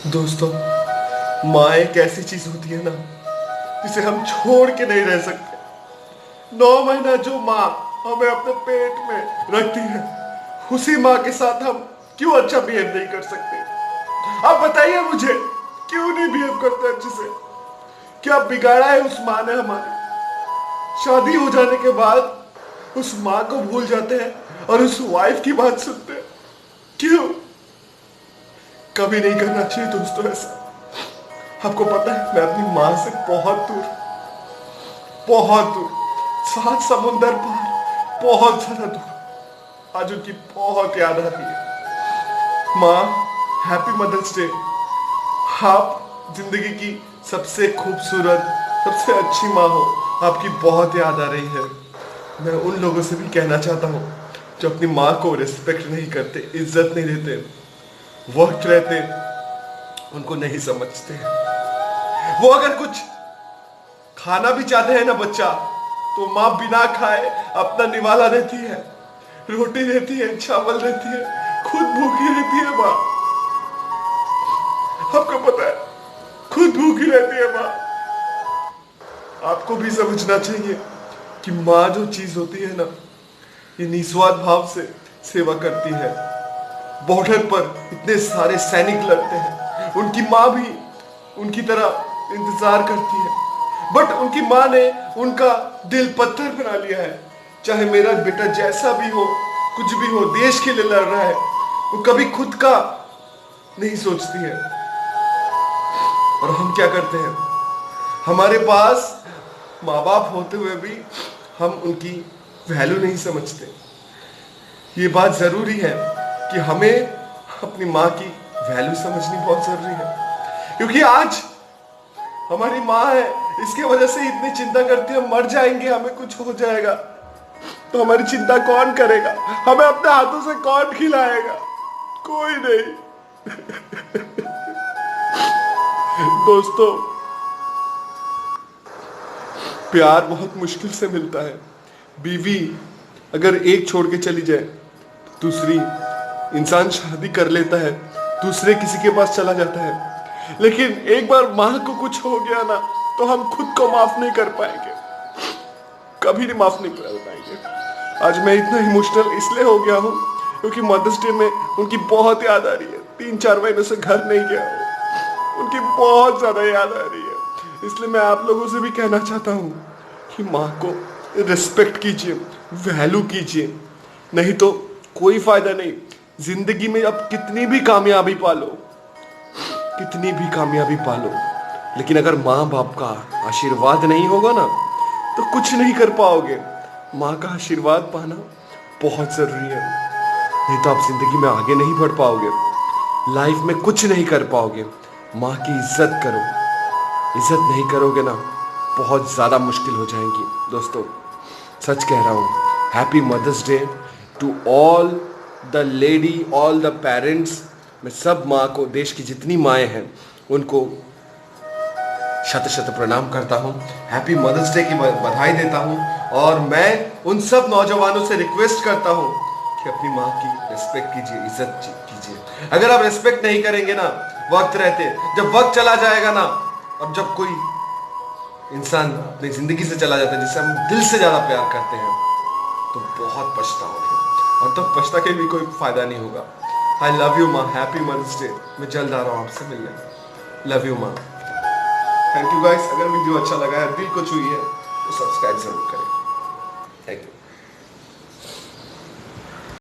दोस्तों, माँ एक ऐसी चीज होती है ना जिसे हम छोड़ के नहीं रह सकते। 9 महीना जो माँ हमें अपने पेट में रखती है, उसी माँ के साथ हम क्यों अच्छा बिहेव नहीं कर सकते? आप बताइए मुझे, क्यों नहीं बिहेव करते अच्छे से? क्या बिगाड़ा है उस माँ ने हमारी? शादी हो जाने के बाद उस माँ को भूल जाते हैं और उस वाइफ की बात सुनते हैं। क्यों? कभी नहीं करना चाहिए दोस्तों ऐसा। आपको पता है, मैं अपनी माँ से बहुत दूर, 7 समुंदर पार, बहुत ज्यादा दूर, आज उनकी बहुत याद आती है। माँ, हैप्पी मदर्स डे। आप जिंदगी की सबसे खूबसूरत, सबसे अच्छी माँ हो। आपकी बहुत याद आ रही है। मैं उन लोगों से भी कहना चाहता हूँ जो अपनी माँ को रिस्पेक्ट नहीं करते, इज्जत नहीं देते, वक्त रहते उनको नहीं समझते। वो अगर कुछ खाना भी चाहते हैं ना बच्चा, तो माँ बिना खाए अपना निवाला देती है, रोटी देती है, चावल देती है, खुद भूखी रहती है माँ। आपको पता है, खुद भूखी रहती है माँ। आपको भी समझना चाहिए कि माँ जो चीज होती है ना, ये निस्वार्थ भाव से सेवा करती है। बॉर्डर पर इतने सारे सैनिक लड़ते हैं, उनकी माँ भी उनकी तरह इंतजार करती है। बट उनकी माँ ने उनका दिल पत्थर बना लिया है। चाहे मेरा बेटा जैसा भी हो, कुछ भी हो, देश के लिए लड़ रहा है, वो कभी खुद का नहीं सोचती है। और हम क्या करते हैं? हमारे पास माँ बाप होते हुए भी हम उनकी वैल्यू नहीं समझते। ये बात जरूरी है कि हमें अपनी माँ की वैल्यू समझनी बहुत जरूरी है, क्योंकि आज हमारी माँ है, इसके वजह से इतनी चिंता करती है, मर जाएंगे, हमें कुछ हो जाएगा तो हमारी चिंता कौन करेगा? हमें अपने हाथों से कौन खिलाएगा? कोई नहीं। दोस्तों, प्यार बहुत मुश्किल से मिलता है। बीवी अगर एक छोड़ के चली जाए, दूसरी इंसान शादी कर लेता है, दूसरे किसी के पास चला जाता है, लेकिन एक बार माँ को कुछ हो गया ना, तो हम खुद को माफ नहीं कर पाएंगे, कभी नहीं माफ नहीं कर पाएंगे। आज मैं इतना इमोशनल इसलिए हो गया हूँ क्योंकि मदर्स डे में उनकी बहुत याद आ रही है। 3-4 महीनों से घर नहीं गया हूँ, उनकी बहुत ज्यादा याद आ रही है। इसलिए मैं आप लोगों से भी कहना चाहता हूँ कि माँ को रिस्पेक्ट कीजिए, वैल्यू कीजिए, नहीं तो कोई फायदा नहीं। जिंदगी में अब कितनी भी कामयाबी पालो, कितनी भी कामयाबी पालो, लेकिन अगर माँ बाप का आशीर्वाद नहीं होगा ना, तो कुछ नहीं कर पाओगे। माँ का आशीर्वाद पाना बहुत जरूरी है, नहीं तो आप जिंदगी में आगे नहीं बढ़ पाओगे, लाइफ में कुछ नहीं कर पाओगे। माँ की इज्जत करो, इज्जत नहीं करोगे ना, बहुत ज्यादा मुश्किल हो जाएंगी। दोस्तों, सच कह रहा हूँ, happy mothers day to all the lady, all the parents. मैं सब माँ को, देश की जितनी माएँ हैं उनको शत शत प्रणाम करता हूँ, हैप्पी मदर्स डे की बधाई देता हूँ। और मैं उन सब नौजवानों से रिक्वेस्ट करता हूँ कि अपनी माँ की रिस्पेक्ट कीजिए, इज्जत कीजिए। अगर आप रिस्पेक्ट नहीं करेंगे ना वक्त रहते, जब वक्त चला जाएगा ना, और जब कोई इंसान अपनी जिंदगी से चला जाता है जिससे हम दिल से ज्यादा प्यार करते हैं, तो बहुत पछताओगे, और तब पछता के भी कोई फायदा नहीं होगा। आई लव यू माँ, हैप्पी मदर्स डे। मैं जल्द आ रहा हूँ आपसे मिलने। लव यू माँ। Thank you guys. अगर वीडियो अच्छा लगा है, दिल को छुई है, तो सब्सक्राइब जरूर करें। Thank you.